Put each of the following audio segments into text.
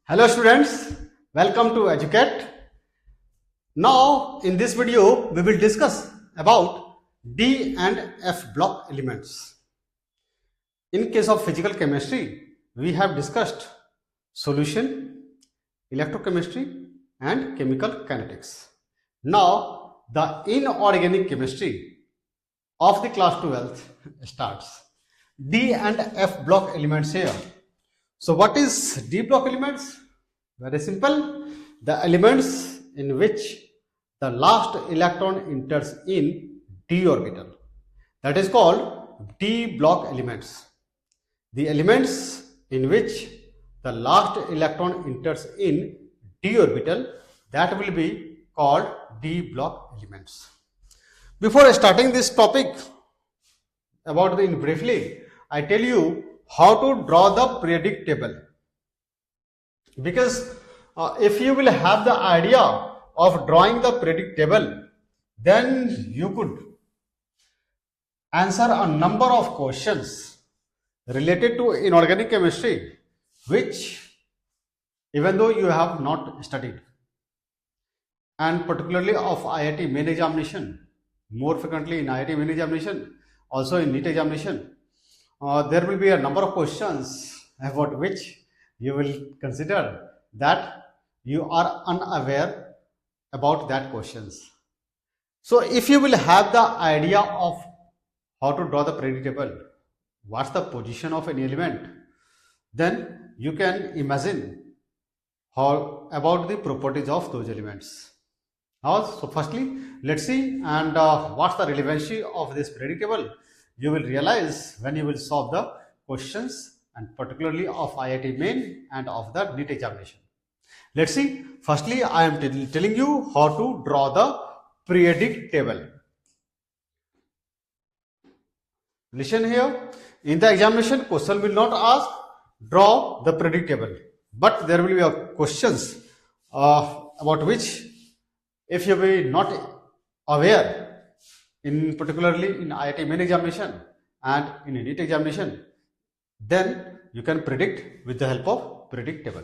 Hello students, welcome to Educate. Now in this video we will discuss about D and F block elements. In case of physical chemistry, we have discussed solution, electrochemistry and chemical kinetics. Now the inorganic chemistry of the class 12th starts. D and F block elements here. So what is D block elements? Very simple. The elements in which the last electron enters in d orbital. That is called D block elements. The elements in which the last electron enters in d orbital, that will be called D block elements. Before starting this topic about in briefly, I tell you how to draw the periodic table, because if you will have the idea of drawing the periodic table, then you could answer a number of questions related to inorganic chemistry, which even though you have not studied, and particularly of IIT main examination, more frequently in IIT main examination, also in NEET examination. There will be a number of questions about which you will consider that you are unaware about that questions. So if you will have the idea of how to draw the periodic table, what's the position of any element, then you can imagine how about the properties of those elements. So firstly, let's see and what's the relevancy of this periodic table. You will realize when you will solve the questions, and particularly of IIT main and of the NEET examination. Let's see. Firstly, I am telling you how to draw the periodic table. Listen here. In the examination, question will not ask draw the periodic table, but there will be a questions about which, if you be not aware, in particularly in IIT main examination and in NEET examination, then you can predict with the help of periodic table.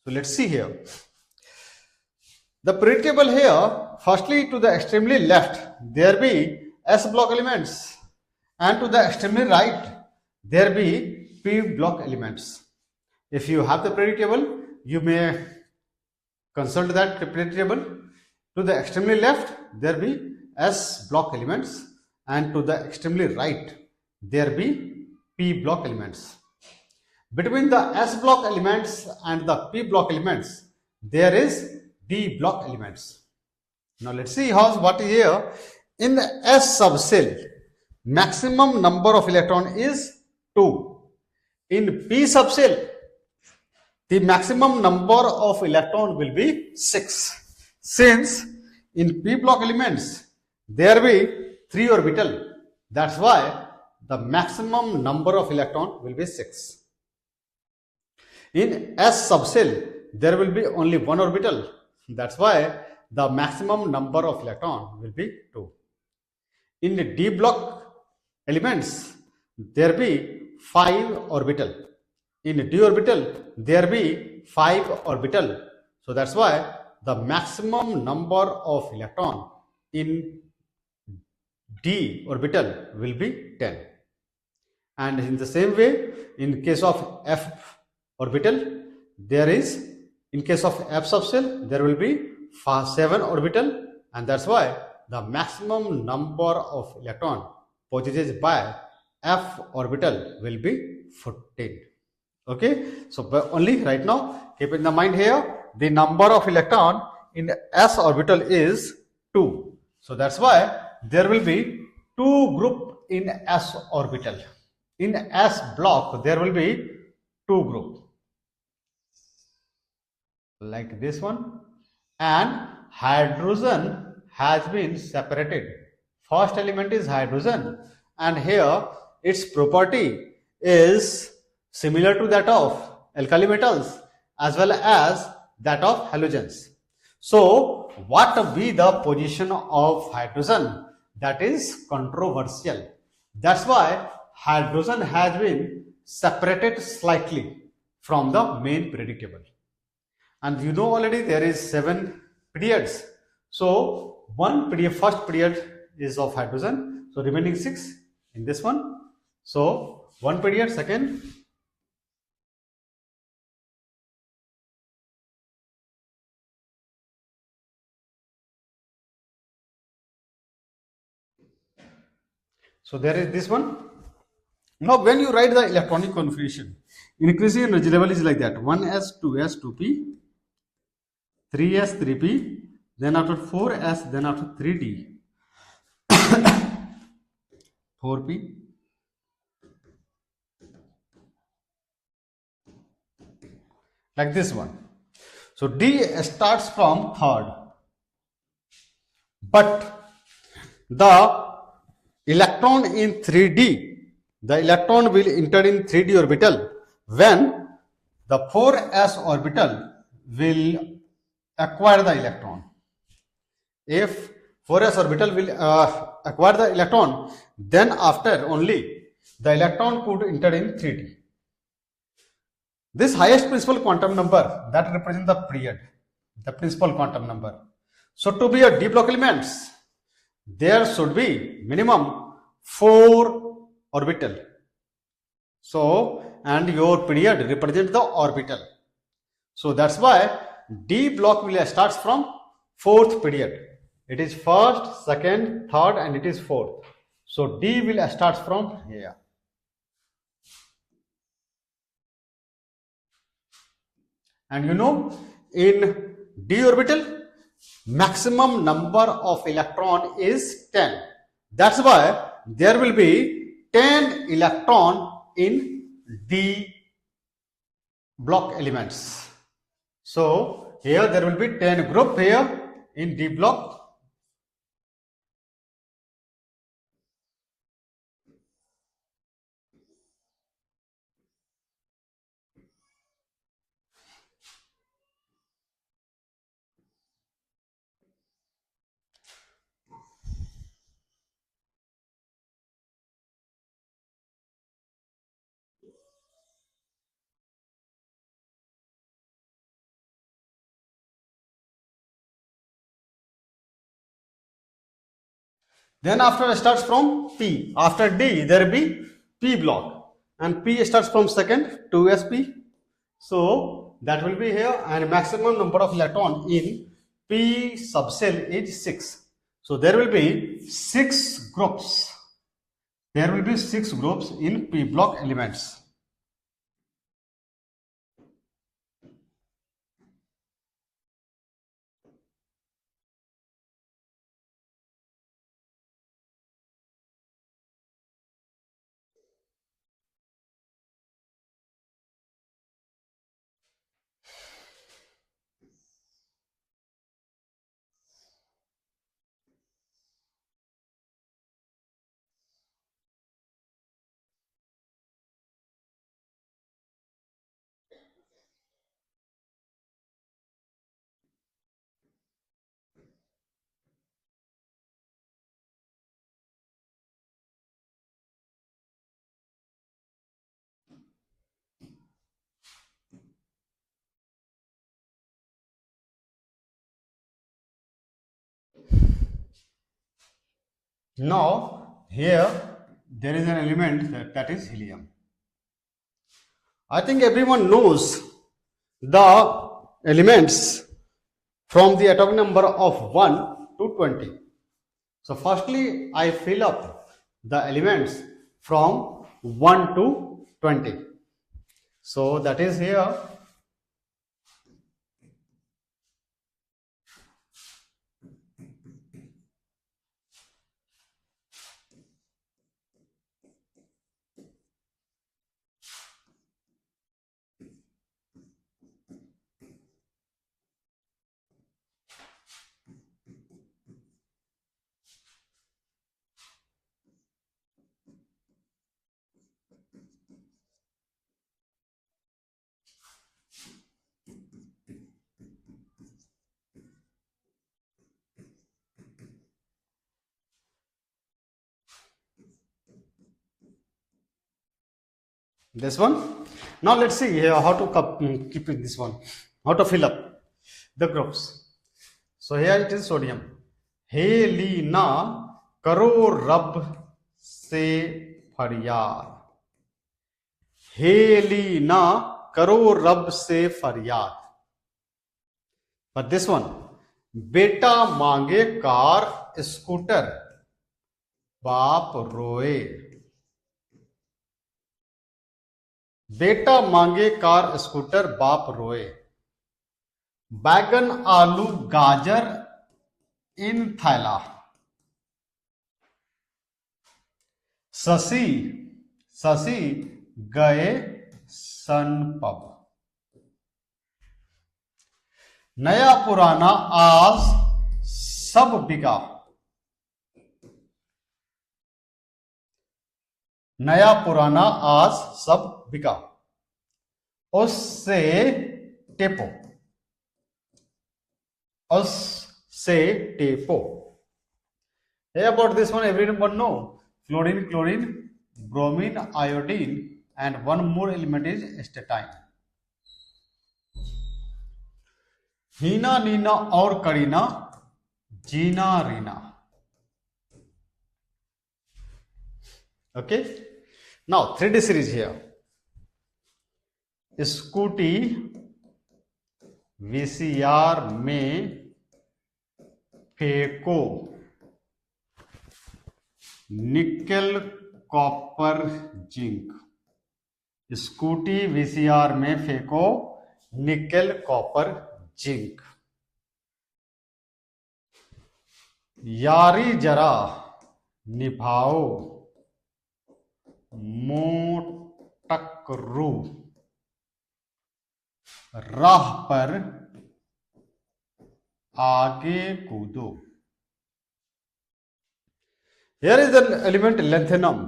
So let's see here. The periodic table here, firstly to the extremely left, there be S block elements, and to the extremely right, there be P block elements. If you have the periodic table, you may consult that periodic table. To the extremely left, there be S block elements, and to the extremely right there be P block elements. Between the S block elements and the P block elements there is D block elements. Now let's see what is here. In the S subcell, maximum number of electron is 2. In P subcell, the maximum number of electron will be 6. Since in P block elements there be 3 orbital, that's why the maximum number of electron will be 6. In S subcell, there will be only 1 orbital, that's why the maximum number of electron will be 2. In the D block elements, there be 5 orbital. In D orbital, there be 5 orbital. So that's why the maximum number of electron in D orbital will be 10. And in the same way, in case of F orbital, there is, in case of F subcell, there will be 7 orbital, and that's why the maximum number of electron possessed by F orbital will be 14. Okay, so only right now keep in the mind here, the number of electron in S orbital is 2. So that's why there will be 2 group in S orbital. In S block there will be 2 group like this one, and hydrogen has been separated. First element is hydrogen, and here its property is similar to that of alkali metals as well as that of halogens. So what will be the position of hydrogen? That is controversial. That's why hydrogen has been separated slightly from the main periodic table. and you know already there is 7 periods. So one period, first period is of hydrogen, so remaining 6 in this one. So one period, second, so there is this one. Now when you write the electronic configuration, increasing energy level is like that: 1s, 2s, 2p, 3s, 3p, then after 4s, then after 3d, 4p, like this one. So D starts from third, but the electron in 3D, the electron will enter in 3D orbital when the 4s orbital will acquire the electron. If 4s orbital will acquire the electron, then after only the electron could enter in 3D. This highest principal quantum number that represents the period, the principal quantum number. So to be a d block elements, there should be minimum 4 orbital. So, and your period represents the orbital. So that's why d block will starts from 4th period. It is first, second, third, and it is 4th. So d will start from here. And you know, in d orbital, maximum number of electron is 10. That's why there will be 10 electron in d block elements. So here there will be 10 group here in d block. Then after starts from P. After D, there will be P block. And P starts from second, 2sp. So that will be here, and maximum number of electron in P subcell is 6. So there will be 6 groups. There will be 6 groups in P block elements. Now here there is an element that is helium. I think everyone knows the elements from the atomic number of 1 to 20. So firstly I fill up the elements from 1 to 20. So that is here. This one. Now let's see here how to keep it this one. how to fill up the groups. So here it is sodium. हे लीना करो रब से फरियाद. हे लीना करो रब से फरियाद. But this one, बेटा मांगे कार स्कूटर बाप रोए. बेटा मांगे कार स्कूटर बाप रोए. बैगन आलू गाजर इन थैला. शशि शशि गए सन पब. नया पुराना आज सब बिका. नया पुराना आज सब बिका. उससे टेपो. उससे टेपो. Hey, about this one everyone know. Fluorine, chlorine, bromine, iodine, and one more element is statine. Heena Neena और Kareena Jeena Reena. Okay. Now 3D series here. Scooty VCR में फेंको. Nickel copper zinc. Scooty VCR में फेंको निकेल कॉपर जिंक. यारी जरा निभाओ मोटकरू. राह पर आगे कूदो. Here is the element lanthanum,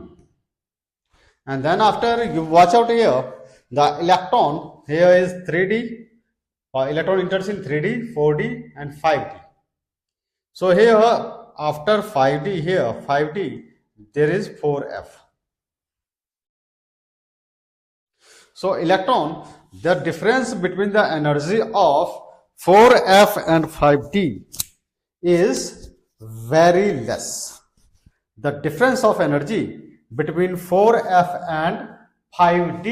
and then after you watch out here the electron. Here is 3D. Electron enters in 3D, 4D, and 5D. So here after 5D, here 5D, there is 4F. So electron, the difference between the energy of 4F and 5D is very less. The difference of energy between 4F and 5D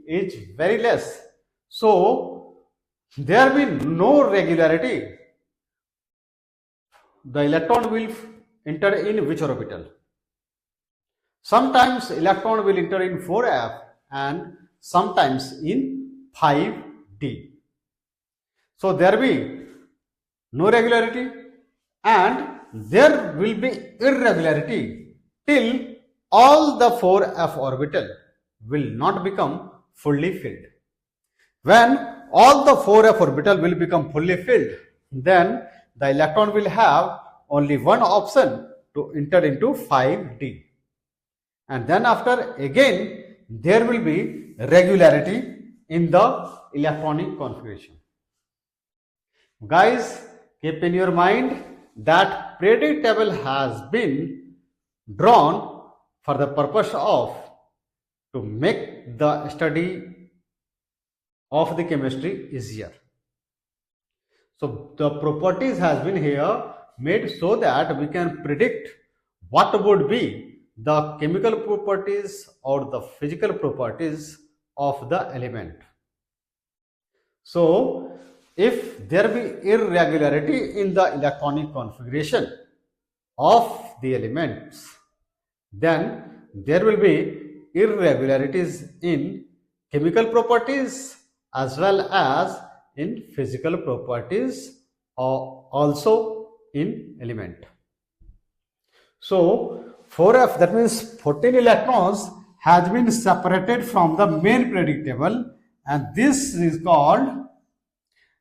is very less. So there will be no regularity. The electron will enter in which orbital? Sometimes electron will enter in 4F and sometimes in 5D. So there will be no regularity and there will be irregularity till all the 4F orbital will not become fully filled. When all the 4F orbital will become fully filled, then the electron will have only one option to enter into 5D. And then after again there will be regularity in the electronic configuration. Guys, keep in your mind that periodic table has been drawn for the purpose of to make the study of the chemistry easier. So the properties has been here made so that we can predict what would be the chemical properties or the physical properties of the element. So if there be irregularity in the electronic configuration of the elements, then there will be irregularities in chemical properties as well as in physical properties or also in element. So 4F, that means 14 electrons has been separated from the main periodic table, and this is called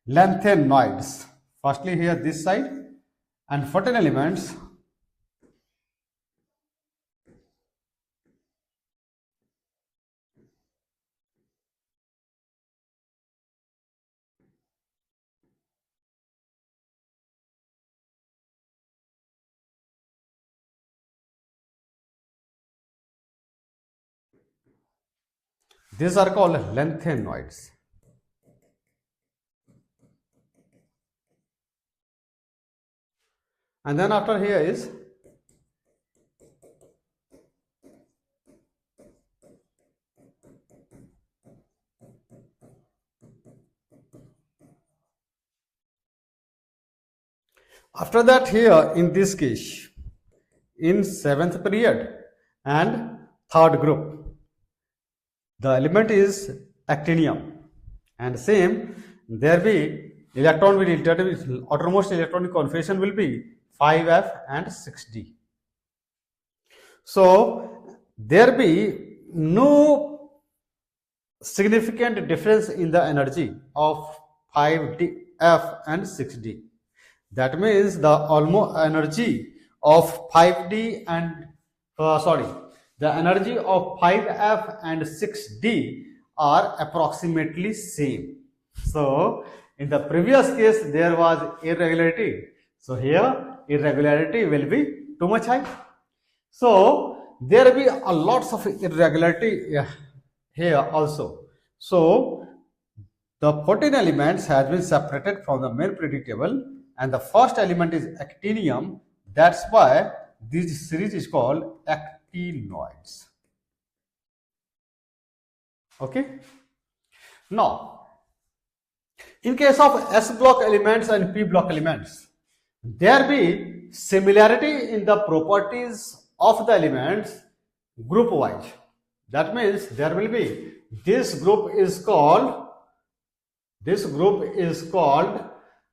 lanthanoids. Firstly here this side, and 14 elements these are called lanthanoids. And then after here is after that here in this case in 7th period and 3rd group the element is actinium, and same there be electron will outermost electronic configuration will be 5f and 6d. So there be no significant difference in the energy of 5f and 6d. That means the almost energy of 5d and the energy of 5f and 6d are approximately same. So in the previous case there was irregularity, so here irregularity will be too much high. So there will be a lots of irregularity here also. So the 14 elements has been separated from the main periodic table, and the first element is actinium. That's why this series is called actinoids. Okay. Now, in case of S block elements and P block elements, there be similarity in the properties of the elements group wise. That means there will be this group is called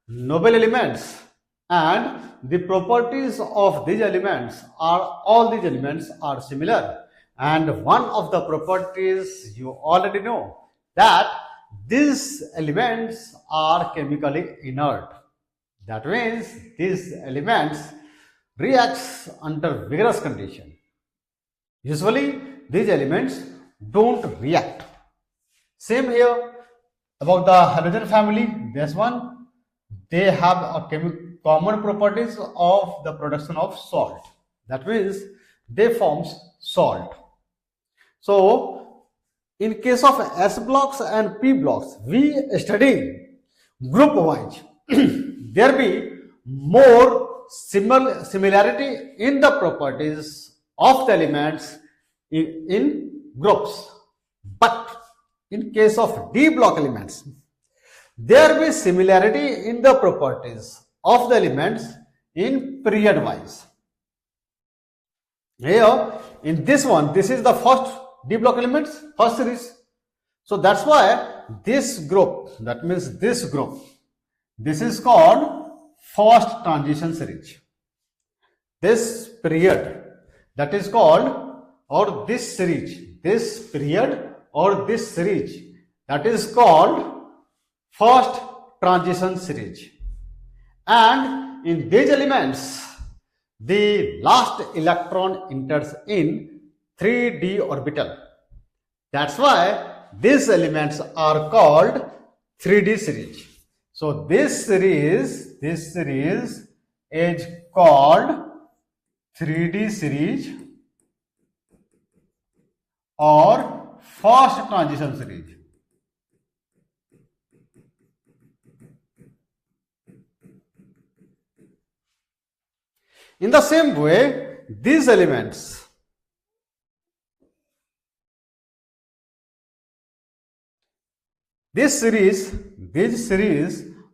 noble elements, and the properties of these elements are all these elements are similar. And one of the properties you already know that these elements are chemically inert. That means these elements reacts under vigorous condition. Usually these elements don't react. Same here about the halogen family. This one, they have a common properties of the production of salt. That means they forms salt. So in case of S blocks and P blocks, we study group wise. There be more similarity in the properties of the elements in groups. But in case of D block elements, there be similarity in the properties of the elements in period wise. Here in this one, this is the first D block elements, first series. So that's why this group, that means this group, this is called first transition series. This period, that is called, or this series, this period or this series, that is called first transition series. And in these elements, the last electron enters in 3d orbital. That's why these elements are called 3d series. So this series is called 3d series or first transition series. In the same way, these elements, these series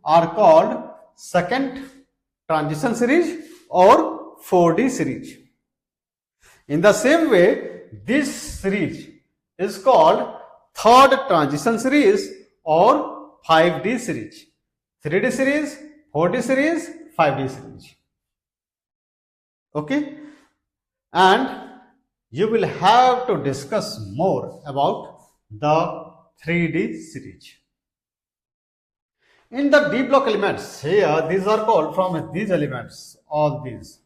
are called second transition series or 4D series. In the same way, this series is called third transition series or 5D series. 3D series, 4D series, 5D series. Okay, and you will have to discuss more about the 3D series. In the D block elements, here these are called from these elements, all these.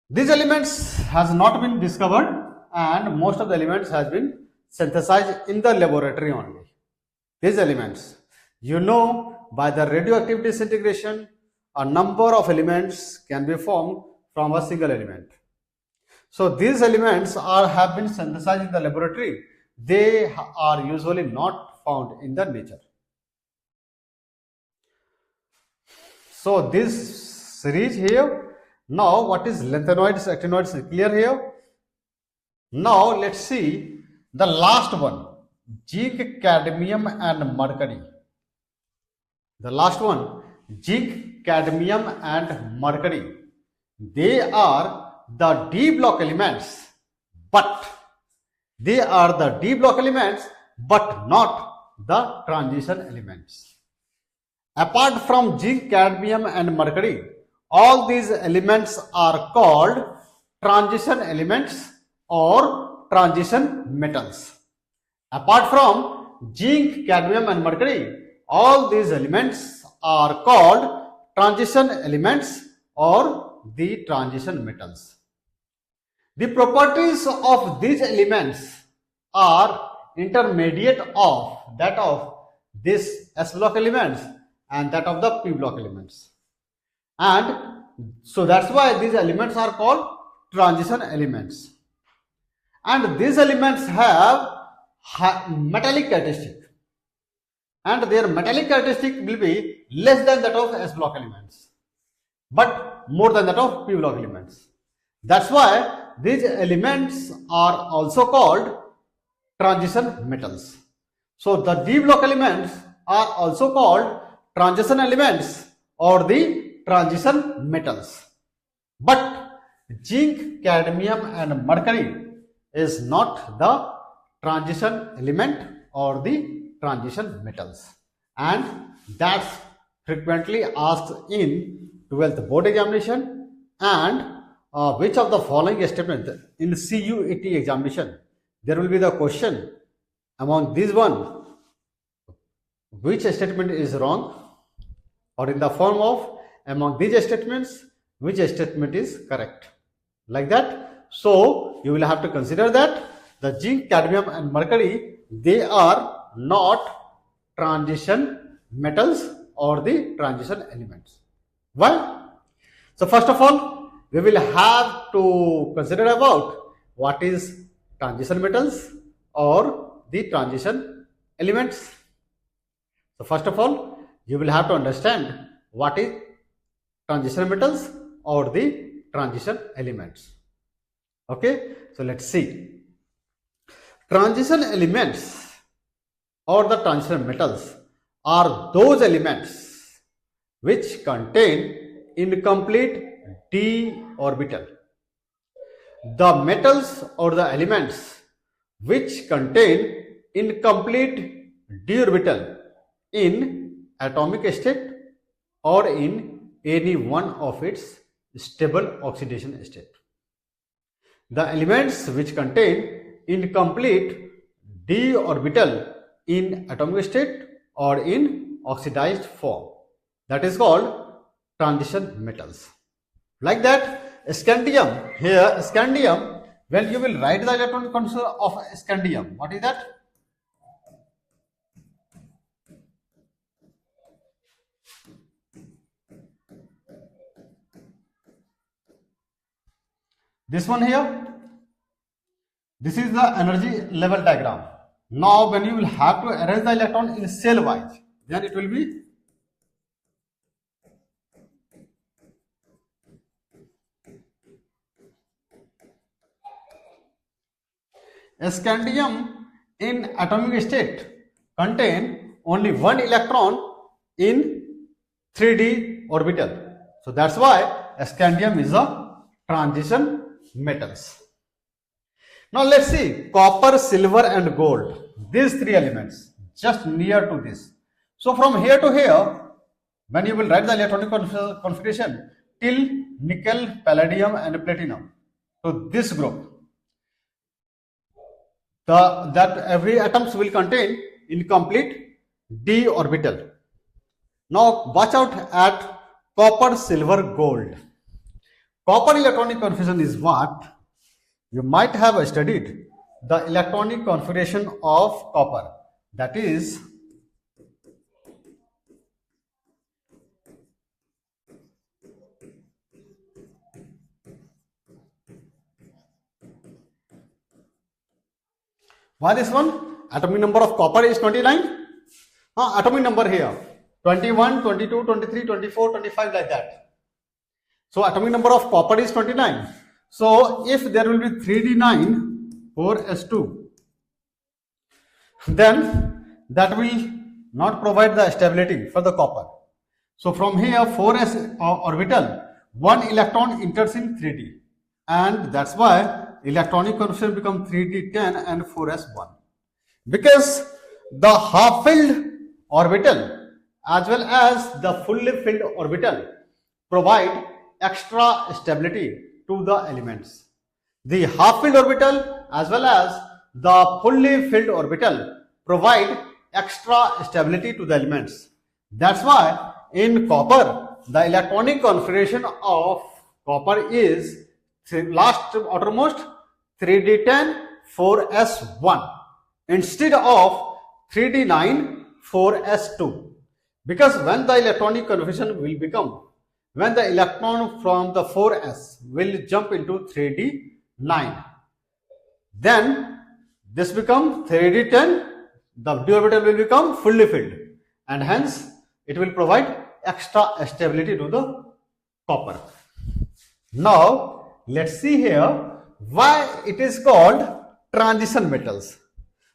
These elements has not been discovered, and most of the elements has been synthesized in the laboratory only. These elements, you know, by the radioactive disintegration, a number of elements can be formed from a single element. So these elements have been synthesized in the laboratory. They are usually not found in the nature. So this series here. Now what is lanthanoids, actinoids clear here. Now let's see the last one, zinc, cadmium and mercury. The last one, zinc, cadmium and mercury. They are the D block elements, but they are the D block elements but not the transition elements. Apart from zinc, cadmium and mercury, all these elements are called transition elements or transition metals. Apart from zinc, cadmium and mercury, all these elements are called transition elements or the transition metals. The properties of these elements are intermediate of that of this S block elements and that of the P block elements. And so that's why these elements are called transition elements. And these elements have metallic characteristic, and their metallic characteristic will be less than that of S block elements but more than that of P block elements. That's why these elements are also called transition metals. So the D block elements are also called transition elements or the transition metals. But zinc, cadmium and mercury is not the transition element or the transition metals, and that's frequently asked in 12th board examination. And which of the following statement in CUET examination there will be the question among these one, which statement is wrong, or in the form of among these statements which statement is correct, like that. So you will have to consider that the zinc, cadmium and mercury, they are not transition metals or the transition elements. Why? So first of all, we will have to consider about what is transition metals or the transition elements. So first of all, you will have to understand what is transition metals or the transition elements. Okay, so let's see. Transition elements or the transition metals are those elements which contain incomplete d orbital. The metals or the elements which contain incomplete d orbital in atomic state or in any one of its stable oxidation state. The elements which contain incomplete d orbital in atomic state or in oxidized form, that is called transition metals. Like that, scandium, here scandium, when you will write the electronic configuration of scandium, what is that? This one here, this is the energy level diagram. Now when you will have to arrange the electron in cell wise, then it will be scandium in atomic state contain only one electron in 3d orbital. So that's why scandium is a transition metals. Now let's see copper, silver and gold, these three elements just near to this. So from here to here, when you will write the electronic configuration till nickel, palladium and platinum, so this group, that every atoms will contain incomplete d orbital. Now watch out at copper, silver, gold. Copper electronic configuration is what? You might have studied the electronic configuration of copper, that is why this one? Atomic number of copper is 29. Atomic number here 21, 22, 23, 24, 25 like that. So atomic number of copper is 29. So if there will be 3d9 4s2, then that will not provide the stability for the copper. So from here 4s orbital, one electron enters in 3d, and that's why electronic configuration becomes 3d10 and 4s1, because the half filled orbital as well as the fully filled orbital provide extra stability to the elements. The half filled orbital as well as the fully filled orbital provide extra stability to the elements. That's why in copper, the electronic configuration of copper is last outermost 3d10 4s1 instead of 3d9 4s2, because when the electronic configuration will become, when the electron from the 4s will jump into 3d9, then this becomes 3d10, the d orbital will become fully filled, and hence it will provide extra stability to the copper. Now let's see here why it is called transition metals.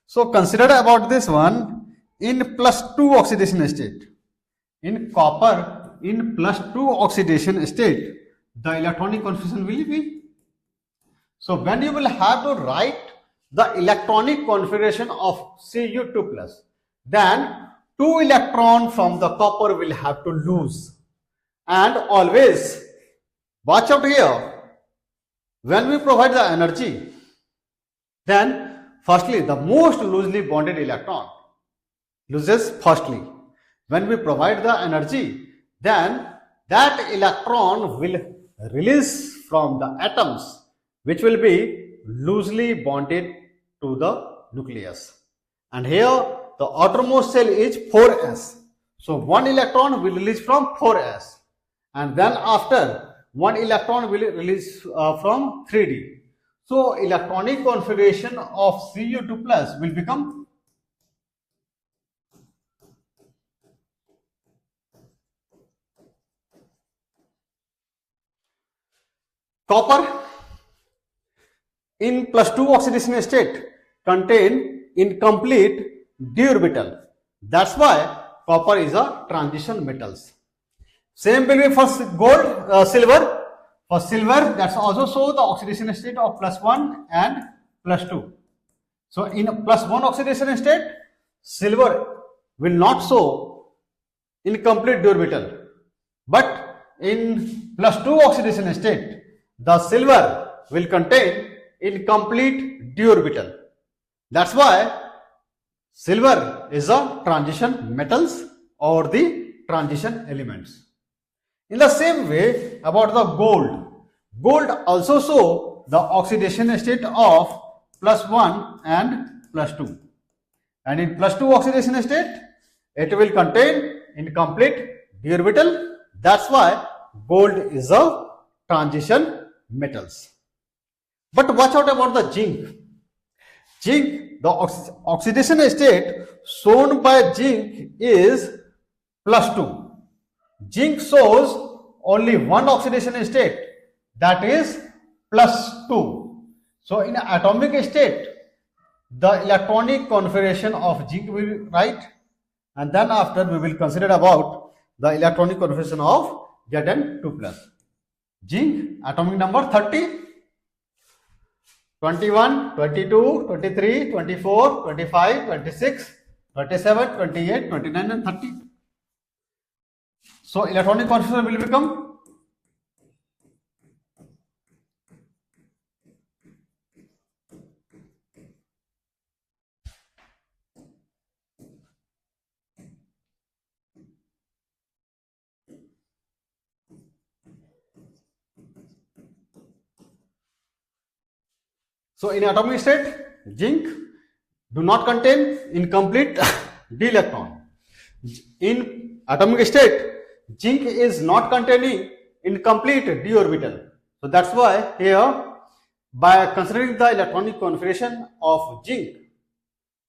So consider about this one. In +2 oxidation state, in copper in +2 oxidation state, the electronic configuration will be. So when you will have to write the electronic configuration of Cu2+, then 2 electrons from the copper will have to lose. And always watch out here, when we provide the energy, then firstly the most loosely bonded electron loses firstly. When we provide the energy, then that electron will release from the atoms which will be loosely bonded to the nucleus. And here the outermost shell is 4s. So one electron will release from 4s, and then after one electron will release from 3d. So electronic configuration of Cu2+ will become copper in +2 oxidation state contain incomplete d orbital. That's why copper is a transition metals. Same will be for gold, silver. For silver, that's also show the oxidation state of +1 and +2. So in +1 oxidation state, silver will not show incomplete d orbital, but in +2 oxidation state, the silver will contain incomplete d orbital. That's why silver is a transition metals or the transition elements. In the same way about the gold, gold also show the oxidation state of +1 and +2, and in +2 oxidation state it will contain incomplete d orbital. That's why gold is a transition metals. But watch out about the zinc. Zinc, the oxidation state shown by zinc is +2. Zinc shows only one oxidation state, that is +2. So in atomic state, the electronic configuration of zinc will be right, and then after we will consider about the electronic configuration of Zn2+. Zinc atomic number 30, 21, 22, 23, 24, 25, 26, 27, 28, 29 and 30. So electronic configuration will become So in atomic state, zinc do not contain incomplete d electron. In atomic state, zinc is not containing incomplete d orbital. So that's why here, by considering the electronic configuration of zinc,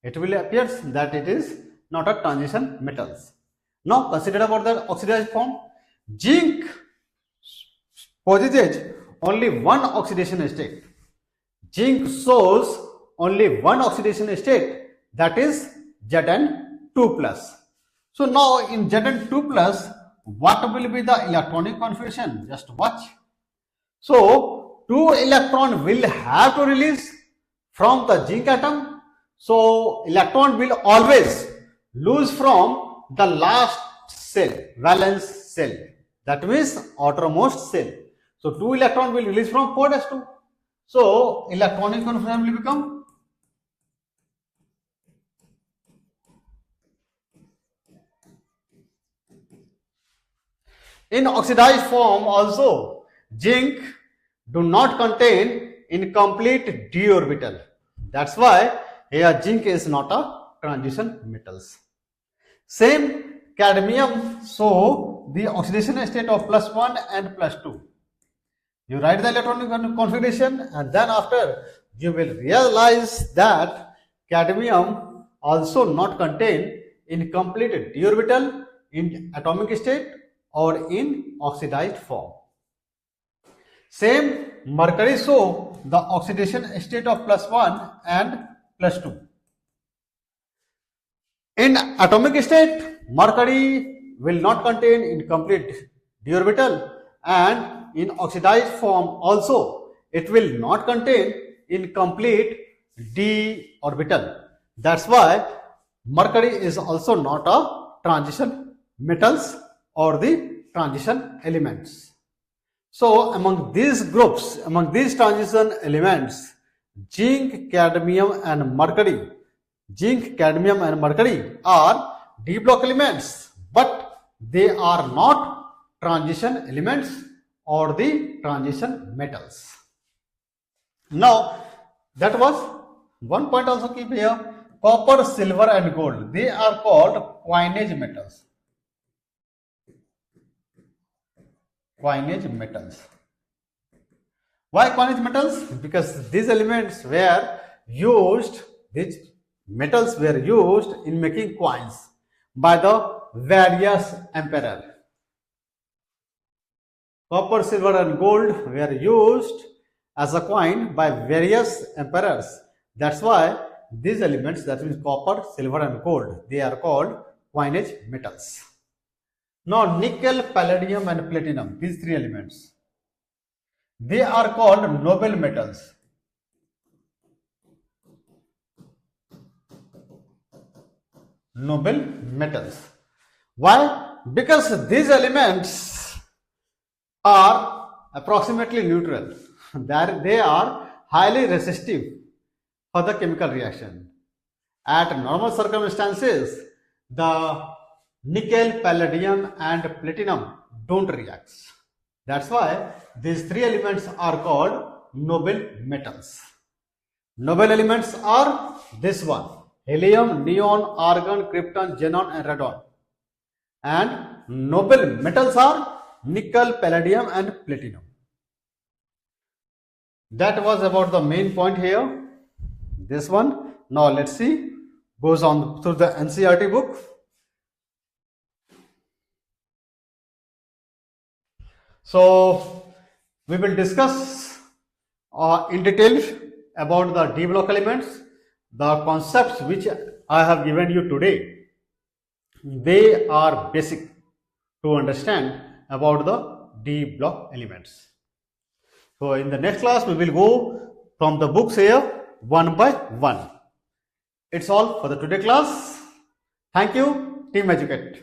it will appear that it is not a transition metals. Now consider about the oxidized form. Zinc possesses only one oxidation state. Zinc shows only one oxidation state, that is Zn2+. So now in Zn2+, what will be the electronic configuration? Just watch. So 2 electrons will have to release from the zinc atom. So electron will always lose from the last cell, valence cell. That means outermost cell. So 2 electrons will release from 4s2. So electronic configuration will become in oxidized form. Also, zinc do not contain incomplete d orbital. That's why here zinc is not a transition metals. Same cadmium show the oxidation state of +1 and +2. You write the electronic configuration, and then after you will realize that cadmium also not contain incomplete d orbital in atomic state or in oxidized form. Same mercury show the oxidation state of +1 and +2. In atomic state, mercury will not contain incomplete d orbital, and in oxidized form also it will not contain incomplete d orbital. That's why mercury is also not a transition metals or the transition elements. So among these groups, among these transition elements, zinc, cadmium and mercury are d block elements, but they are not transition elements or the transition metals. Now that was one point. Also keep here, copper, silver and gold, they are called coinage metals. Coinage metals. Why coinage metals? Because these elements were used, these metals were used in making coins by the various emperors. Copper, silver and gold were used as a coin by various emperors. That's why these elements, that means copper, silver and gold, they are called coinage metals. Now nickel, palladium and platinum, these three elements, they are called noble metals. Noble metals. Why? Because these elements are approximately neutral. They are highly resistive for the chemical reaction. At normal circumstances, the nickel, palladium and platinum don't react. That's why these three elements are called noble metals. Noble elements are this one: helium, neon, argon, krypton, xenon and radon. And noble metals are nickel, palladium and platinum. That was about the main point here. This one. Now let's see. Goes on through the NCERT book. So we will discuss in detail about the D block elements. The concepts which I have given you today, they are basic to understand about the D block elements. So in the next class we will go from the books here one by one. It's all for the today class. Thank you, Team Educate.